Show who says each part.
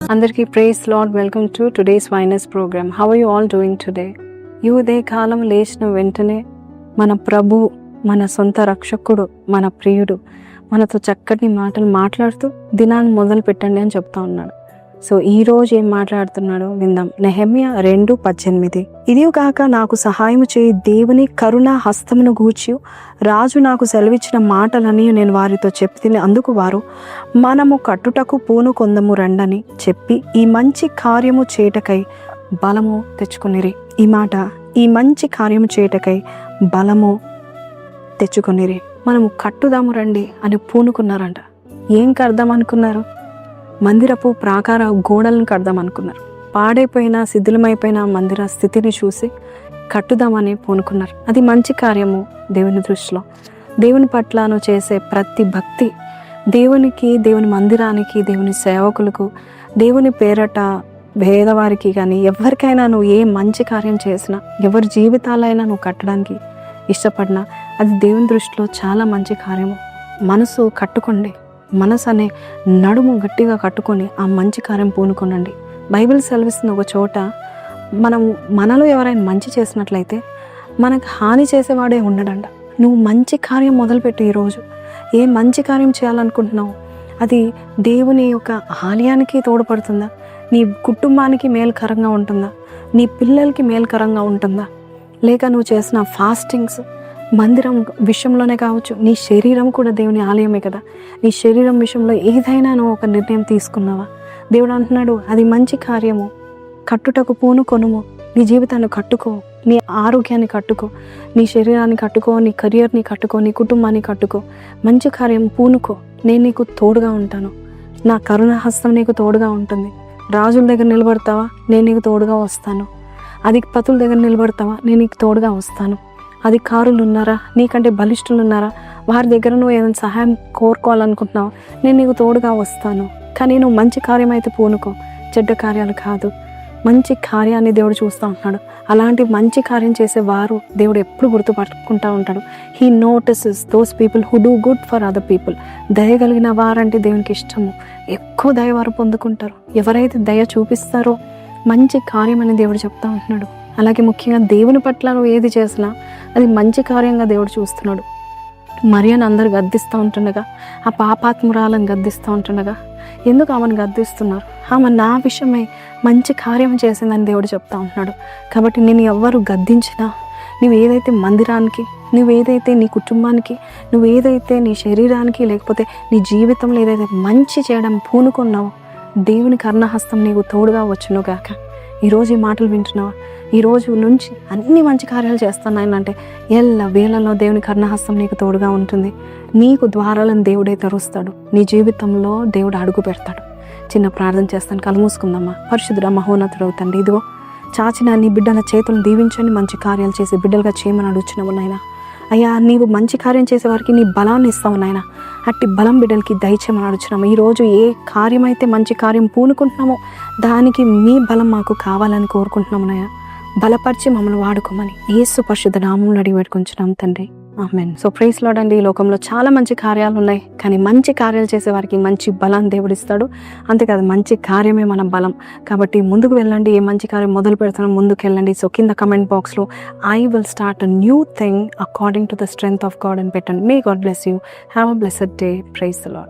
Speaker 1: అందరికీ praise Lord. Welcome to today's Vines program. How are you all doing today? ఈ ఉదయకాలం లేచిన వెంటనే మన ప్రభు, మన సొంత రక్షకుడు, మన ప్రియుడు మనతో చక్కటి మాటలు మాట్లాడుతూ దినాన్ని మొదలు పెట్టండి అని చెప్తా ఉన్నాడు. సో ఈ రోజు ఏం మాట్లాడుతున్నాడో విందాం. నెహెమ్యా 2:18. ఇదియు కాక నాకు సహాయము చేయి దేవుని కరుణా హస్తమును గూర్చి రాజు నాకు సెలవిచ్చిన మాటలని నేను వారితో చెప్తే, అందుకు వారు మనము కట్టుటకు పూనుకొందము రండని చెప్పి ఈ మంచి కార్యము చేయటకై బలము తెచ్చుకొనిరి. ఈ మాట, ఈ మంచి కార్యము చేయటకై బలము తెచ్చుకొనిరి. మనము కట్టుదాము రండి అని పూనుకున్నారంట. ఏం కడదాం అనుకున్నారు? మందిరపు ప్రాకార గోడలను కడదాం అనుకున్నారు. పాడైపోయిన శిథిలమైపోయిన మందిర స్థితిని చూసి కట్టుదామని పూనుకున్నారు. అది మంచి కార్యము దేవుని దృష్టిలో. దేవుని పట్ల నువ్వు చేసే ప్రతి భక్తి దేవునికి, దేవుని మందిరానికి, దేవుని సేవకులకు, దేవుని పేరట భేదవారికి కానీ ఎవరికైనా నువ్వు ఏ మంచి కార్యం చేసినా, ఎవరి జీవితాలైనా నువ్వు కట్టడానికి ఇష్టపడినా అది దేవుని దృష్టిలో చాలా మంచి కార్యము. మనసు కట్టుకోండి. మనసు అనే నడుము గట్టిగా కట్టుకొని ఆ మంచి కార్యం పూనుకోనండి. బైబిల్ సెలవిస్తున్న ఒక చోట మనలో ఎవరైనా మంచి చేసినట్లయితే మనకు హాని చేసేవాడే ఉండడంట. నువ్వు మంచి కార్యం మొదలుపెట్టి ఈరోజు ఏ మంచి కార్యం చేయాలనుకుంటున్నావు? అది దేవుని యొక్క ఆలయానికి తోడ్పడుతుందా? నీ కుటుంబానికి మేలుకరంగా ఉంటుందా? నీ పిల్లలకి మేలుకరంగా ఉంటుందా? లేక నువ్వు చేసిన ఫాస్టింగ్స్ మందిరం విషయంలోనే కావచ్చు, నీ శరీరం కూడా దేవుని ఆలయమే కదా. నీ శరీరం విషయంలో ఏదైనా నువ్వు ఒక నిర్ణయం తీసుకున్నావా? దేవుడు అంటున్నాడు అది మంచి కార్యము. కట్టుటకు పూనుకొనుము. నీ జీవితాన్ని కట్టుకో, నీ ఆరోగ్యాన్ని కట్టుకో, నీ శరీరాన్ని కట్టుకో, నీ కెరియర్ని కట్టుకో, నీ కుటుంబాన్ని కట్టుకో. మంచి కార్యం పూనుకో. నేను నీకు తోడుగా ఉంటాను. నా కరుణాహస్తం నీకు తోడుగా ఉంటుంది. రాజుల దగ్గర నిలబడతావా? నేను నీకు తోడుగా వస్తాను. అధిపతుల దగ్గర నిలబడతావా? నేను నీకు తోడుగా వస్తాను. అధికారులు ఉన్నారా? నీకంటే బలిష్ఠులు ఉన్నారా? వారి దగ్గర నువ్వు ఏదైనా సహాయం కోరుకోవాలనుకుంటున్నావు? నేను నీకు తోడుగా వస్తాను. కానీ నువ్వు మంచి కార్యం అయితే పూనుకో, చెడ్డ కార్యాలు కాదు. మంచి కార్యాన్ని దేవుడు చూస్తూ ఉంటున్నాడు. అలాంటి మంచి కార్యం చేసేవారు దేవుడు ఎప్పుడు గుర్తుపట్టుకుంటూ ఉంటాడు. He notices those people who do good for other people. దయగలిగిన వారంటే దేవునికి ఇష్టము. ఎక్కువ దయ వారు పొందుకుంటారు. ఎవరైతే దయ చూపిస్తారో మంచి కార్యం అని దేవుడు చెప్తా ఉంటున్నాడు. అలాగే ముఖ్యంగా దేవుని పట్ల నువ్వు ఏది చేసినా అది మంచి కార్యంగా దేవుడు చూస్తున్నాడు. మరియను అందరు గద్దిస్తూ ఉంటుండగా, ఆ పాపాత్మురాలను గద్దిస్తూ ఉంటుండగా, ఎందుకు ఆమెను గద్దిస్తున్నారు? ఆమె నా విషయమై మంచి కార్యం చేసిందని దేవుడు చెప్తా ఉంటున్నాడు. కాబట్టి నేను ఎవ్వరు గద్దించినా, నువ్వు ఏదైతే మందిరానికి, నువ్వేదైతే నీ కుటుంబానికి, నువ్వేదైతే నీ శరీరానికి, లేకపోతే నీ జీవితంలో ఏదైతే మంచి చేయడం పూనుకున్నావో దేవుని కరుణాహస్తం నీకు తోడుగా వచ్చును గాక. ఈరోజు ఈ మాటలు వింటున్నావా? ఈరోజు నుంచి అన్ని మంచి కార్యాలు చేస్తున్నాయని అంటే ఎల్ల వేళల్లో దేవుని కరుణాహస్తం నీకు తోడుగా ఉంటుంది. నీకు ద్వారాలను దేవుడే తెరుస్తాడు. నీ జీవితంలో దేవుడు అడుగు పెడతాడు. చిన్న ప్రార్థన చేస్తాను. కళ్ళు మూసుకుందామా. పరిశుద్ధుడా, మహోన్నతుడవు తండ్రి, ఇదిగో చాచిన నీ బిడ్డల చేతులను దీవించండి. మంచి కార్యాలు చేసి బిడ్డలుగా చేయమని అడుగుచున్నావు నాయన. అయ్యా, నీవు మంచి కార్యం చేసేవారికి నీ బలాన్ని ఇస్తావు నాయన. అట్టి బలం బిడ్డలకి దయచేయమని అడుగుచున్నాము. ఈరోజు ఏ కార్యమైతే మంచి కార్యం పూనుకుంటున్నామో దానికి మీ బలం మాకు కావాలని కోరుకుంటున్నాము నాయన. బలపరిచి మమ్మల్ని వాడుకోమని యేసు పరిశుద్ధ నామములో అడిగి పెట్టుకుంటున్నాం తండ్రి. ఆమేన్. సో ప్రైజ్ లార్డ్ అండి. ఈ లోకంలో చాలా మంచి కార్యాలు ఉన్నాయి, కానీ మంచి కార్యాలు చేసే వారికి మంచి బలాన్ని దేవుడు ఇస్తాడు. అంతేకాదు, మంచి కార్యమే మన బలం. కాబట్టి ముందుకు వెళ్ళండి. ఏ మంచి కార్యం మొదలు పెడతానో ముందుకు వెళ్ళండి. సో కింద కమెంట్ బాక్స్లో I will start a new thing according to the strength of God అని పెట్టండి. May God bless you. Have a blessed day. Praise the lord.